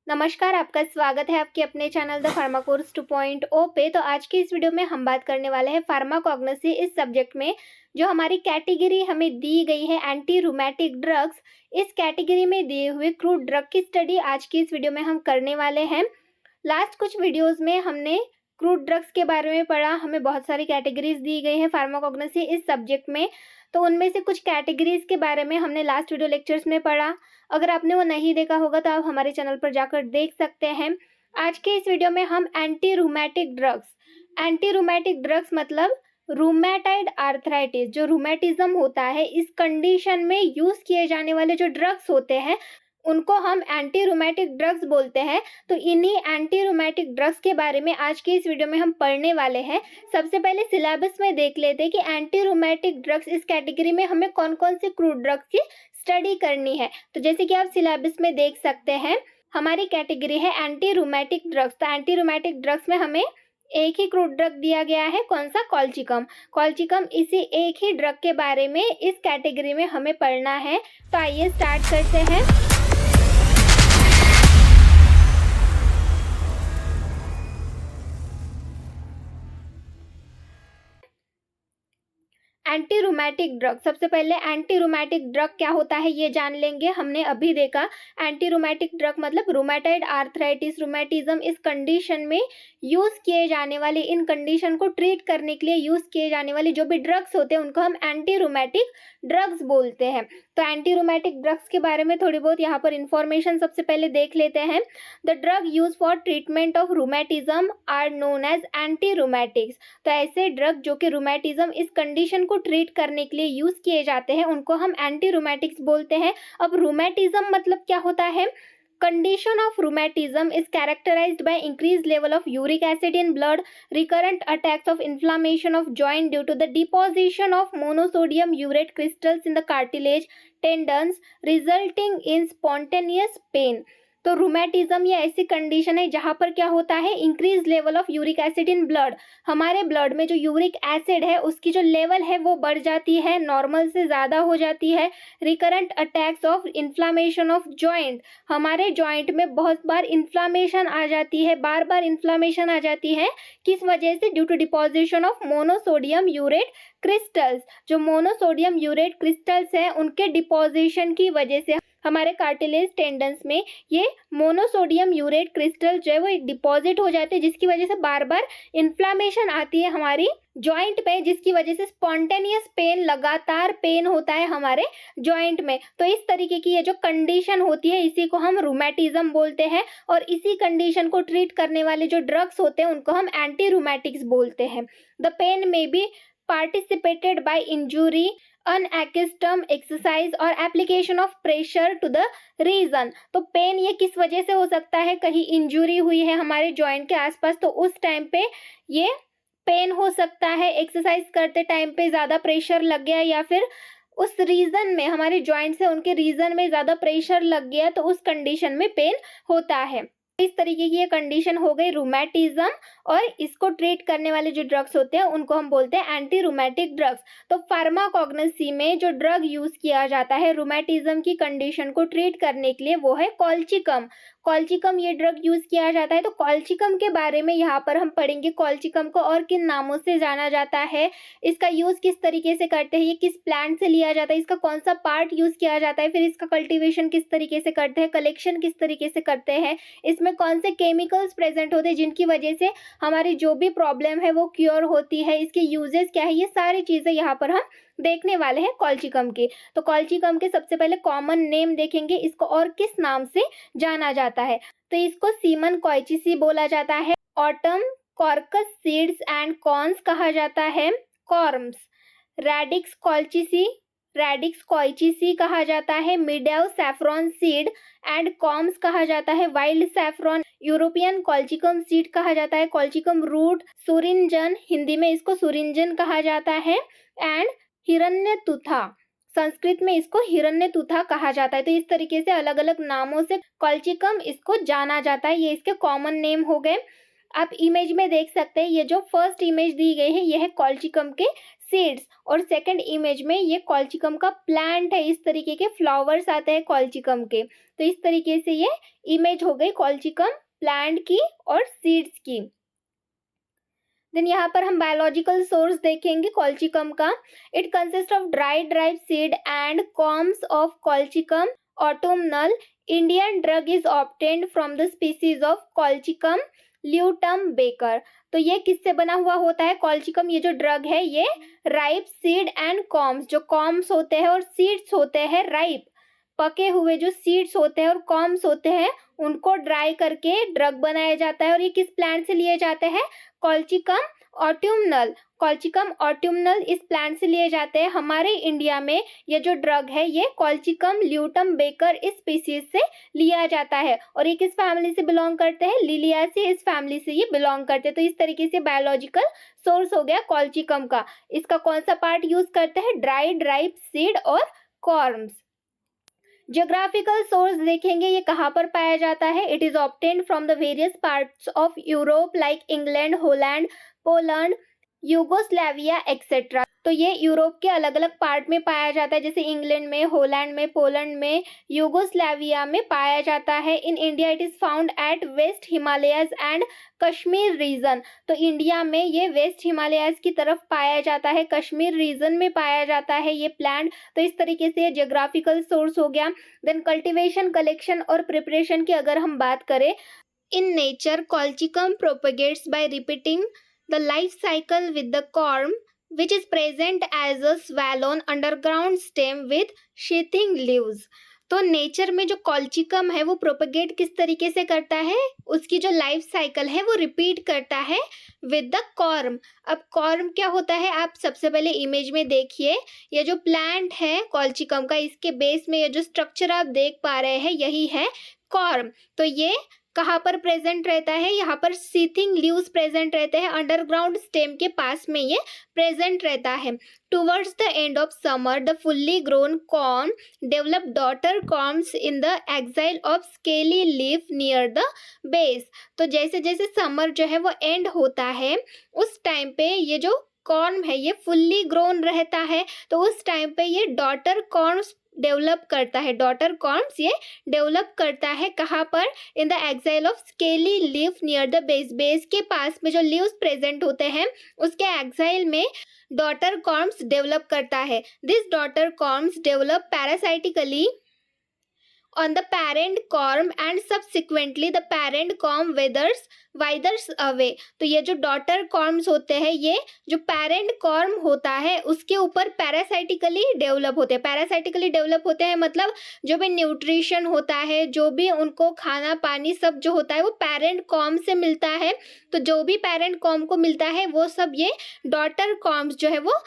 नमस्कार, आपका स्वागत है आपके अपने चैनल द फार्मा कोर्स 2.0 पे। तो आज की इस वीडियो में हम बात करने वाले हैं फार्माकोग्नोसी इस सब्जेक्ट में। जो हमारी कैटेगरी हमें दी गई है एंटी रूमेटिक ड्रग्स, इस कैटेगरी में दिए हुए क्रूड ड्रग की स्टडी आज की इस वीडियो में हम करने वाले हैं। लास्ट कुछ वीडियोस में हमने क्रूड ड्रग्स के बारे में पढ़ा। हमें बहुत सारी कैटेगरीज दी गई हैं फार्माकोग्नोसी इस सब्जेक्ट में, तो उनमें से कुछ कैटेगरीज के बारे में हमने लास्ट वीडियो लेक्चर्स में पढ़ा। अगर आपने वो नहीं देखा होगा तो आप हमारे चैनल पर जाकर देख सकते हैं। आज के इस वीडियो में हम एंटी रूमेटिक ड्रग्स मतलब रूमेटाइड आर्थराइटिस, जो रूमेटिज्म होता है, इस कंडीशन में यूज किए जाने वाले जो ड्रग्स होते हैं उनको हम एंटी रूमेटिक ड्रग्स बोलते हैं। तो इन्हीं एंटी रूमेटिक ड्रग्स के बारे में आज के इस वीडियो में हम पढ़ने वाले हैं। सबसे पहले सिलेबस में देख लेते हैं कि एंटी रूमेटिक ड्रग्स इस कैटेगरी में हमें कौन कौन से क्रूड ड्रग्स की स्टडी करनी है। तो जैसे कि आप सिलेबस में देख सकते हैं, हमारी कैटेगरी है एंटी रूमेटिक ड्रग्स। तो एंटी रूमेटिक ड्रग्स में हमें एक ही क्रूड ड्रग दिया गया है, कौन सा? कॉल्चिकम। इसी एक ही ड्रग के बारे में इस कैटेगरी में हमें पढ़ना है। तो आइए स्टार्ट करते हैं। एंटी रूमेटिक ड्रग, सबसे पहले एंटी रूमेटिक ड्रग क्या होता है ये जान लेंगे। हमने अभी देखा एंटी रूमेटिक ड्रग मतलब रूमेटाइड आर्थराइटिस, रूमेटिज्म, इस कंडीशन में यूज किए जाने वाले, इन कंडीशन को ट्रीट करने के लिए यूज किए जाने वाले जो भी ड्रग्स होते हैं उनको हम एंटी रूमेटिक ड्रग्स बोलते हैं। तो एंटी रूमेटिक ड्रग्स के बारे में थोड़ी बहुत यहाँ पर इंफॉर्मेशन सबसे पहले देख लेते हैं। The drug use for treatment of rheumatism are known as anti rheumatics. तो ऐसे ड्रग जो कि रूमेटिज्म इस कंडीशन को ट्रीट करने के लिए यूज किए जाते हैं उनको हम एंटी रूमेटिक्स बोलते हैं। अब रूमेटिज्म मतलब क्या होता है? Condition of rheumatism is characterized by increased level of uric acid in blood, recurrent attacks of inflammation of joint due to the deposition of monosodium urate crystals in the cartilage, tendons, resulting in spontaneous pain। तो rheumatism ये ऐसी condition है जहां पर क्या होता है, increase level of uric acid in blood. हमारे ब्लड में जो यूरिक एसिड है उसकी जो लेवल है वो बढ़ जाती है, नॉर्मल से ज़्यादा हो जाती है। Recurrent attacks of inflammation of joint, हमारे जॉइंट में बहुत बार इन्फ्लामेशन आ जाती है, बार बार इन्फ्लामेशन आ जाती है। किस वजह से? Due to deposition of monosodium urate crystals. जो मोनोसोडियम यूरेट क्रिस्टल्स हैं उनके डिपोजिशन की वजह से हमारे कार्टिलेज टेंडन्स में ये मोनोसोडियम यूरेट क्रिस्टल जो है वो डिपॉजिट हो जाते हैं, जिसकी वजह से बार बार इन्फ्लामेशन आती है हमारी जॉइंट पे, जिसकी वजह से स्पॉन्टेनियस पेन, लगातार पेन होता है हमारे जॉइंट में। तो इस तरीके की ये जो कंडीशन होती है इसी को हम रूमेटिज्म बोलते हैं। और इसी कंडीशन को ट्रीट करने वाले जो ड्रग्स होते हैं उनको हम एंटी रूमेटिक्स बोलते हैं। द पेन में B participated by injury, unaccustomed exercise और application of pressure to the region। तो पेन ये किस वजह से हो सकता है? कहीं इंजुरी हुई है हमारे जॉइंट के आसपास तो उस टाइम पे ये पेन हो सकता है। एक्सरसाइज करते टाइम पे ज़्यादा प्रेशर लग गया या फिर उस रीजन में, हमारे जॉइंट से उनके रीजन में ज़्यादा प्रेशर लग गया तो उस कंडीशन में पेन होता है। इस तरीके की ये कंडीशन हो गई रूमेटिज्म, और इसको ट्रीट करने वाले जो ड्रग्स होते हैं उनको हम बोलते हैं एंटी रूमेटिक ड्रग्स। तो फार्माकोग्नोसी में जो ड्रग यूज किया जाता है रूमेटिज्म की कंडीशन को ट्रीट करने के लिए वो है कॉल्चिकम ये ड्रग यूज किया जाता है। तो कॉल्चिकम के बारे में यहाँ पर हम पढ़ेंगे। कॉल्चिकम को और किन नामों से जाना जाता है, इसका यूज किस तरीके से करते हैं, ये किस प्लांट से लिया जाता है, इसका कौन सा पार्ट यूज किया जाता है, फिर इसका कल्टीवेशन किस तरीके से करते हैं, कलेक्शन किस तरीके से करते हैं, इसमें कौन से केमिकल्स प्रेजेंट होते हैं जिनकी वजह से हमारी जो भी प्रॉब्लम है वो क्योर होती है, इसके यूजेस क्या है, ये सारी चीजें यहाँ पर हम देखने वाले हैं कॉल्चिकम के। तो कॉल्चिकम के सबसे पहले कॉमन नेम देखेंगे, इसको और किस नाम से जाना जाता है। तो इसको सीमन कोइचिसी बोला जाता है, ऑटम कॉर्कस सीड्स एंड कॉर्न्स कहा जाता है, कॉर्म्स, रेडिक्स कोइचिसी कहा जाता है, मिडेव सैफ्रॉन सीड एंड कॉर्म्स कहा जाता है, wild saffron, European colchicum seed कहा जाता है, कॉल्चिकम रूट, सुरिंजन, हिंदी में इसको सुरिंजन कहा जाता है, एंड हिरण्यतुथा, संस्कृत में इसको हिरण्यतुथा कहा जाता है। तो इस तरीके से अलग अलग नामों से कॉल्चिकम इसको जाना जाता है, ये इसके कॉमन नेम हो गए। आप इमेज में देख सकते हैं, ये जो फर्स्ट इमेज दी गई है ये है कॉल्चिकम के सीड्स, और सेकंड इमेज में ये कॉल्चिकम का प्लांट है, इस तरीके के फ्लावर्स आते हैं कॉल्चिकम के। तो इस तरीके से ये इमेज हो गई कॉल्चिकम प्लांट की और सीड्स की। देन यहाँ पर हम बायोलॉजिकल सोर्स देखेंगे कॉल्चिकम का। It consist of dried seed and corms of colchicum autumnale. Indian drug is obtained from the species of colchicum luteum Baker. तो ये किससे बना हुआ होता है कॉल्चिकम, ये जो ड्रग है ये राइप सीड एंड कॉम्स, जो कॉम्स होते हैं और सीड्स होते हैं राइप, पके हुए जो सीड्स होते हैं और कॉम्स होते हैं उनको ड्राई करके ड्रग बनाया जाता है। और ये किस प्लांट से लिए जाते हैं, कॉल्चिकम ऑट्युमनल। कॉल्चिकम ऑट्युमनल इस प्लांट से लिए जाते हैं। हमारे इंडिया में ये जो ड्रग है ये कॉल्चिकम ल्यूटम बेकर इस स्पीसीज से लिया जाता है। और ये किस फैमिली से बिलोंग करते हैं, लिलियासी इस फैमिली से ये बिलोंग करते हैं। तो इस तरीके से बायोलॉजिकल सोर्स हो गया कॉल्चिकम का। इसका कौन सा पार्ट यूज करते हैं, ड्राइड राइप सीड और कॉर्म्स। जियोग्राफिकल सोर्स देखेंगे ये कहाँ पर पाया जाता है। It is obtained from the various parts of Europe like England, Holland, Poland, Yugoslavia etcetera. तो ये यूरोप के अलग अलग पार्ट में पाया जाता है, जैसे इंग्लैंड में, होलैंड में, पोलैंड में, यूगोस्लाविया में पाया जाता है। In India it is found at west Himalayas and Kashmir region. तो इंडिया में ये वेस्ट हिमालयाज की तरफ पाया जाता है, कश्मीर रीजन में पाया जाता है ये प्लांट। तो इस तरीके से ये जियोग्राफिकल सोर्स हो गया। देन कल्टीवेशन, कलेक्शन और प्रिपरेशन की अगर हम बात करें, in nature colchicum propagates by repeating the life cycle with the corm, which is present as a swallowed underground stem with sheathing leaves. तो नेचर में जो कॉल्चिकम है वो प्रोपेगेट किस तरीके से करता है, उसकी जो लाइफ साइकिल है वो रिपीट करता है विद द कॉर्म। अब कॉर्म क्या होता है, आप सबसे पहले इमेज में देखिए, ये जो प्लांट है कॉल्चिकम का, इसके बेस में ये जो स्ट्रक्चर आप देख पा रहे हैं यही है कॉर्म। तो ये कहाँ पर प्रेजेंट रहता है, यहाँ पर सीथिंग लीव्स प्रेजेंट रहते हैं, अंडरग्राउंड स्टेम के पास में ये प्रेजेंट रहता है। Towards the end of summer the fully grown corm develop daughter corms in the axil of scaly leaf near the base. तो जैसे जैसे समर जो है वो एंड होता है उस टाइम पे ये जो कॉर्म है ये फुल्ली ग्रोन रहता है। तो उस टाइम पे ये डॉटर कॉर्म्स डेवलप करता है, डॉटर कॉर्म्स ये डेवलप करता है कहाँ पर, in the axil of scaly leaf near the base. Base के पास में जो लीव्स प्रेजेंट होते हैं उसके एक्साइल में डॉटर कॉर्म्स डेवलप करता है। This daughter corms develop parasitically on the parent corm and subsequently the parent corm withers away। तो ये जो डॉटर कॉर्म्स होते हैं ये जो पेरेंट कॉर्म होता है उसके ऊपर पैरासाइटिकली डेवलप होते हैं। पैरासाइटिकली डेवलप होते हैं मतलब जो भी न्यूट्रिशन होता है, जो भी उनको खाना पानी सब जो होता है वो पेरेंट कॉर्म से मिलता है। तो जो भी पेरेंट कॉर्म को मिलता है वो सब ये डॉटर कॉर्म्स जो है वो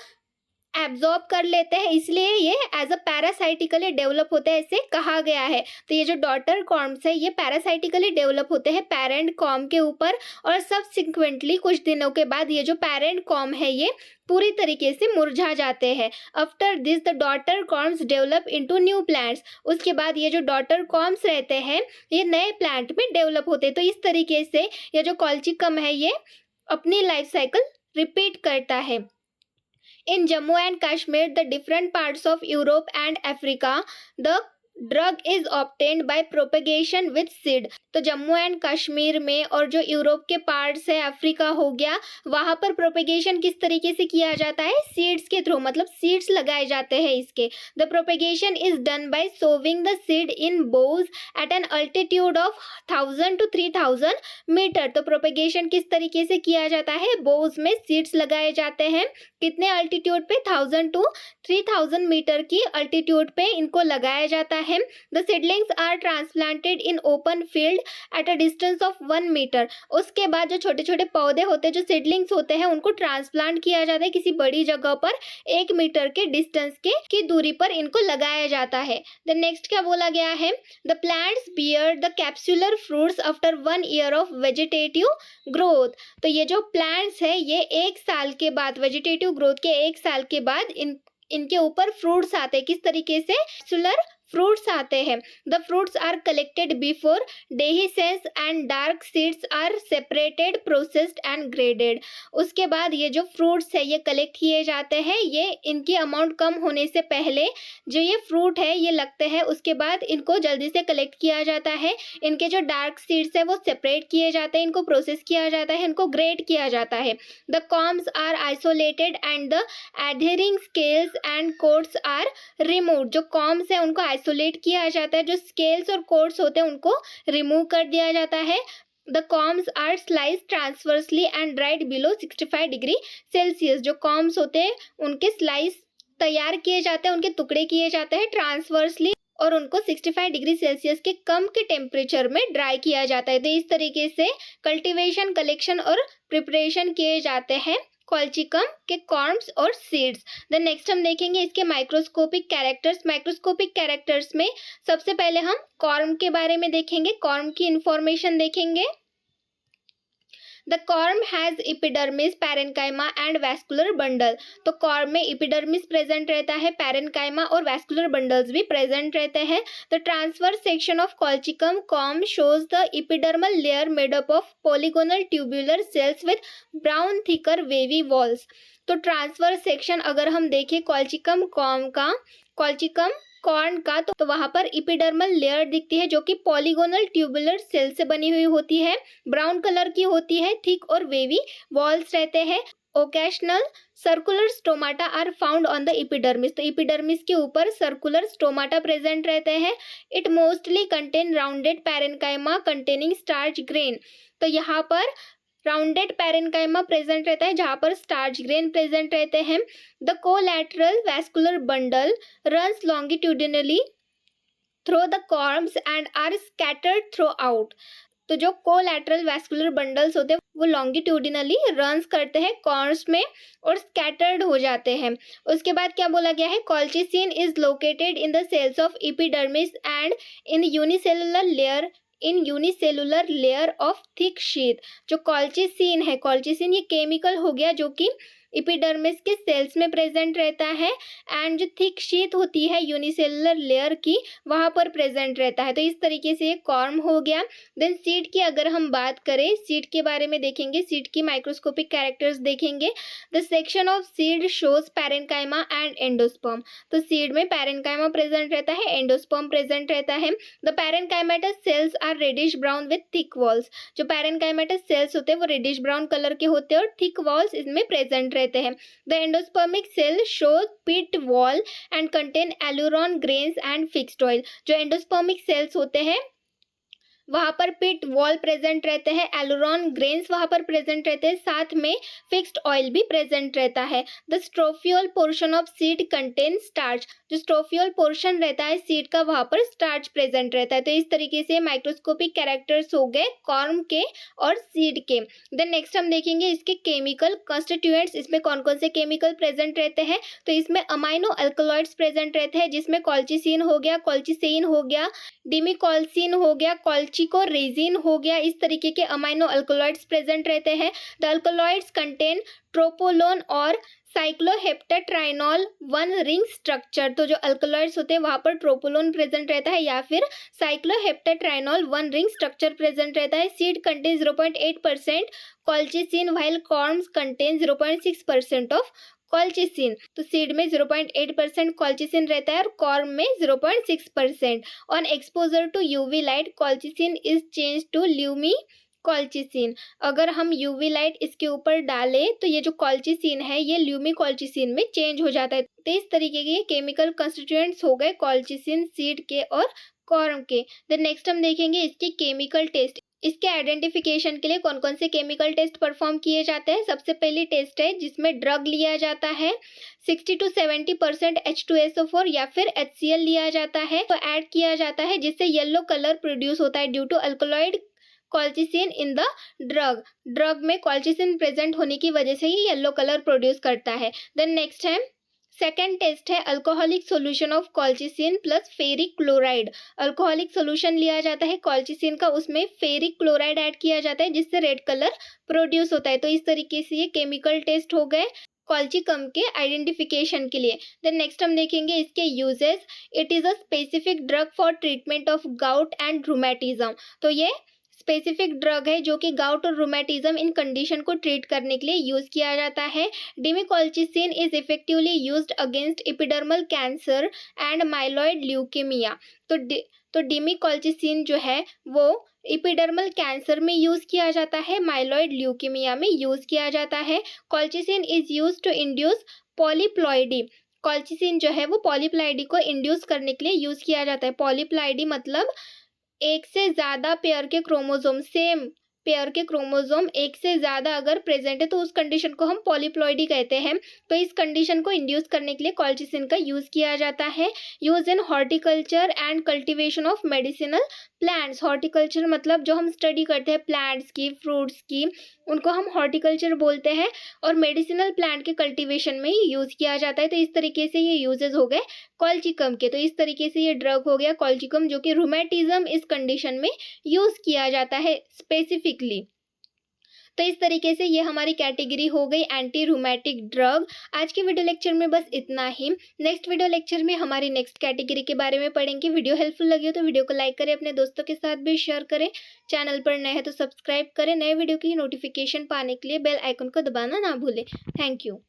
एब्जॉर्ब कर लेते हैं, इसलिए ये एज अ पैरासाइटिकली डेवलप होते हैं, ऐसे कहा गया है। तो ये जो डॉटर कॉर्म्स है ये पैरासाइटिकली डेवलप होते हैं पेरेंट कॉर्म के ऊपर, और सबसिक्वेंटली कुछ दिनों के बाद ये जो पेरेंट कॉर्म है ये पूरी तरीके से मुरझा जाते हैं। After this the daughter corms develop into new plants. उसके बाद ये जो डॉटर कॉर्म्स रहते हैं ये नए प्लांट में डेवलप होते हैं। तो इस तरीके से ये जो कॉल्चिकम है ये अपनी लाइफ साइकिल रिपीट करता है। In Jammu and Kashmir, the different parts of Europe and Africa, the drug is obtained by propagation with seed. तो जम्मू एंड कश्मीर में और जो यूरोप के पार्ट्स है, अफ्रीका हो गया, वहां पर प्रोपेगेशन किस तरीके से किया जाता है, सीड्स के थ्रू, मतलब सीड्स लगाए जाते हैं इसके। The propagation is done by sowing the seed in beds at an altitude of 1000 to 3000 metre. तो प्रोपेगेशन किस तरीके से किया जाता है, बोज में सीड्स लगाए जाते हैं, कितने अल्टीट्यूड पे, 1000 to 3000 मीटर की अल्टीट्यूड पे इनको लगाया जाता है। The seedlings are transplanted in open field at a distance of 1 meter। उसके बाद जो छोटे छोटे पौधे होते हैं, जो सीडलिंग्स होते हैं, उनको ट्रांसप्लांट किया जाता है किसी बड़ी जगह पर, 1 मीटर के डिस्टेंस की दूरी पर इनको लगाया जाता है। द नेक्स्ट क्या बोला गया है, the plants bear the capsular fruits after 1 year of vegetative growth. तो ये जो प्लांट्स है ये 1 साल के बाद, वेजिटेटिव ग्रोथ के 1 साल के बाद इनके ऊपर फ्रूट्स आते हैं, किस तरीके से, कैप्सुलर फ्रूट्स आते हैं, the fruits are collected before dehiscence and dark seeds are separated, processed and graded. उसके बाद ये जो फ्रूट्स है ये कलेक्ट किए जाते हैं, ये इनकी अमाउंट कम होने से पहले जो ये फ्रूट है ये लगते हैं, उसके बाद इनको जल्दी से कलेक्ट किया जाता है, इनके जो डार्क सीड्स है वो सेपरेट किए जाते हैं, इनको प्रोसेस किया जाता है, इनको ग्रेड किया जाता है। The corms are isolated and the adhering scales and coats are remove. जो कॉम्स है उनको आइसोलेट किया जाता है, जो स्केल्स और कोट्स होते हैं उनको रिमूव कर दिया जाता है। The corms are slice transversely and dried below 65 degree Celsius. जो कॉम्स होते हैं उनके स्लाइस तैयार किए जाते हैं, उनके टुकड़े किए जाते हैं ट्रांसवर्सली, और उनको 65 डिग्री सेल्सियस के कम के टेम्परेचर में ड्राई किया जाता है। तो इस तरीके से कल्टीवेशन, कलेक्शन और प्रिपरेशन किए जाते हैं कॉल्चिकम के कॉर्म्स और सीड्स। देन नेक्स्ट हम देखेंगे इसके माइक्रोस्कोपिक कैरेक्टर्स। माइक्रोस्कोपिक कैरेक्टर्स में सबसे पहले हम कॉर्म के बारे में देखेंगे, कॉर्म की इंफॉर्मेशन देखेंगे। The corm has epidermis, parenchyma and vascular bundle. तो कॉर्म में इपिडर्मिस प्रेजेंट रहता है, पैरेन्काइमा और वैस्कुलर बंडल्स भी प्रेजेंट रहते हैं। The transverse section of colchicum corm shows the epidermal layer made up of polygonal tubular cells with brown thicker wavy walls. तो transverse section अगर हम देखें कॉल्चिकम कॉर्म का, कॉल्चिकम कॉर्न का, तो वहां पर इपिडर्मल लेयर दिखती है जो कि पॉलीगोनल ट्यूबुलर सेल से बनी हुई होती है, ब्राउन कलर की होती है, थिक और वेवी वॉल्स रहते हैं। Occasional circular stomata are found on the epidermis. तो इपिडर्मिस के ऊपर सर्कुलर स्टोमाटा प्रेजेंट रहते हैं। It mostly contain rounded parenchyma containing starch grain. तो यहाँ पर राउंडेड पैरेन्काइमा प्रेजेंट रहता है जहां पर स्टार्च ग्रेन प्रेजेंट रहते हैं। The collateral vascular bundle runs longitudinally through the corms and are scattered throughout. तो जो कोलैटरल वैस्कुलर बंडल्स होते हैं वो लॉन्गिट्यूडिनली रन्स करते हैं कॉर्म्स में और स्कैटर्ड हो जाते हैं। उसके बाद क्या बोला गया है, colchicine is located in the cells of epidermis and in unicellular layer of thick sheath. जो कॉल्चिसिन है, कॉल्चिसिन ये केमिकल हो गया जो कि एपिडर्मिस के सेल्स में प्रेजेंट रहता है, एंड जो थिक शीथ होती है यूनिसेलुलर लेयर की वहां पर प्रेजेंट रहता है। तो इस तरीके से ये कॉर्म हो गया। देन सीड की अगर हम बात करें, सीड के बारे में देखेंगे, सीड की माइक्रोस्कोपिक कैरेक्टर्स देखेंगे। The section of seed shows parenchyma and endosperm. तो सीड में पैरेन्काइमा प्रेजेंट रहता है, एंडोस्पर्म प्रेजेंट रहता है। The parenchymatous cells are reddish brown with thick walls. जो पैरेन्काइमेटस सेल्स होते हैं वो रेडिश ब्राउन कलर के होते हैं और थिक वॉल्स इसमें प्रेजेंट रहते हैं। The endospermic cell show pit wall and contain aleurone grains and fixed oil. जो एंडोस्पर्मिक सेल्स होते हैं वहां पर पिट वॉल प्रेजेंट रहते हैं, एलुरॉन ग्रेन्स वहां पर प्रेजेंट रहते हैं, साथ में फिक्स्ड ऑयल भी प्रेजेंट रहता है। The strophiole portion of seed contain starch. जो स्ट्रोफियोल पोर्शन रहता है सीड का वहां पर स्टार्च प्रेजेंट रहता है। तो इस तरीके से माइक्रोस्कोपिक कैरेक्टर्स हो गए कॉर्म के और सीड के। देन नेक्स्ट हम देखेंगे इसके केमिकल कंस्टिट्यूएंट्स। इसमें कौन कौन से केमिकल प्रेजेंट रहते हैं, तो इसमें अमाइनो अल्कलॉइड्स प्रेजेंट रहते हैं जिसमें कॉल्चिसिन हो गया, कॉल्चिसेइन हो गया, डिमिकॉल्सिन हो गया, कॉल्चिकोरेजिन हो गया। इस तरीके के अमाइनो अल्कलॉइड्स प्रेजेंट रहते हैं। द अल्कलॉइड्स कंटेन ट्रोपोलोन और साइक्लोहेप्टेट्राइनॉल वन रिंग स्ट्रक्चर। तो जो अल्कलॉइड्स होते हैं वहां पर ट्रोपोलोन प्रेजेंट रहता है या फिर cycloheptatrienol one ring structure present रहता है। Seed contain 0.8% colchicine while corms contain 0.6% of colchicine. तो सीड में 0.8% कॉल्चिसिन रहता है और कॉर्म में 0.6%। On exposure to UV light colchicine is change to lumi colchicine. अगर हम यूवी लाइट इसके ऊपर डालें तो ये जो कॉल्चिसिन है ये ल्यूमी कॉल्चिसिन में चेंज हो जाता है। तो इस तरीके के केमिकल कंस्टिट्यूएंट्स हो गए कॉल्चिसिन सीड के और कॉर्म के। देन नेक्स्ट हम देखेंगे इसके केमिकल टेस्ट। इसके आइडेंटिफिकेशन के लिए कौन कौन से केमिकल टेस्ट परफॉर्म किए जाते हैं। सबसे पहली टेस्ट है जिसमें ड्रग लिया जाता है, 60 to 70% H2SO4 या फिर HCl लिया जाता है तो ऐड किया जाता है जिससे येलो कलर प्रोड्यूस होता है due to alkaloid colchicine in the drug. Drug में कॉल्चिसिन प्रेजेंट होने की वजह से ही येलो कलर प्रोड्यूस करता है। देन नेक्स्ट है सेकेंड टेस्ट है alcoholic solution of colchicine plus ferric chloride. Alcoholic solution लिया जाता है कॉल्चिसिन का, उसमें फेरिक क्लोराइड ऐड किया जाता है जिससे रेड कलर प्रोड्यूस होता है। तो इस तरीके से ये केमिकल टेस्ट हो गए कॉल्चिकम के आइडेंटिफिकेशन के लिए। देन नेक्स्ट हम देखेंगे इसके uses. It is a specific drug for treatment of gout and rheumatism. तो ये स्पेसिफिक ड्रग है जो कि गाउट और रूमेटिज्म इन कंडीशन को ट्रीट करने के लिए यूज किया जाता है। Demecolcine is effectively used against epidermal cancer and myeloid leukaemia. तो डिमिकॉल्चिसिन जो है वो एपिडर्मल कैंसर में यूज किया जाता है, माइलॉइड ल्यूकेमिया में यूज किया जाता है। Colchicine is use to induce polyploidy. Colchicine जो है वो पॉलीप्लॉइडी को इंड्यूस करने के लिए यूज किया जाता है। पॉलीप्लॉइडी मतलब एक से ज़्यादा पेयर के क्रोमोसोम, सेम पेयर के क्रोमोसोम एक से ज़्यादा अगर प्रेजेंट है तो उस कंडीशन को हम पॉलीप्लॉइडी कहते हैं। तो इस कंडीशन को इंड्यूस करने के लिए कॉल्चिसिन का यूज़ किया जाता है। Use in horticulture and cultivation of medicinal plants. Horticulture मतलब जो हम स्टडी करते हैं प्लांट्स की, फ्रूट्स की, उनको हम हॉर्टिकल्चर बोलते हैं। और मेडिसिनल प्लांट के कल्टीवेशन में ही यूज़ किया जाता है। तो इस तरीके से ये यूजेस हो गए कॉल्चिकम के। तो इस तरीके से ये ड्रग हो गया कॉल्चिकम जो कि रूमेटिज्म इस कंडीशन में यूज़ किया जाता है स्पेसिफिकली। तो इस तरीके से ये हमारी कैटेगरी हो गई एंटी रूमेटिक ड्रग। आज के वीडियो लेक्चर में बस इतना ही। नेक्स्ट वीडियो लेक्चर में हमारी नेक्स्ट कैटेगरी के बारे में पढ़ेंगे। वीडियो हेल्पफुल लगी हो तो वीडियो को लाइक करें, अपने दोस्तों के साथ भी शेयर करें। चैनल पर नए हैं तो सब्सक्राइब करें। नए वीडियो की नोटिफिकेशन पाने के लिए बेल आइकन को दबाना ना भूलें। Thank you.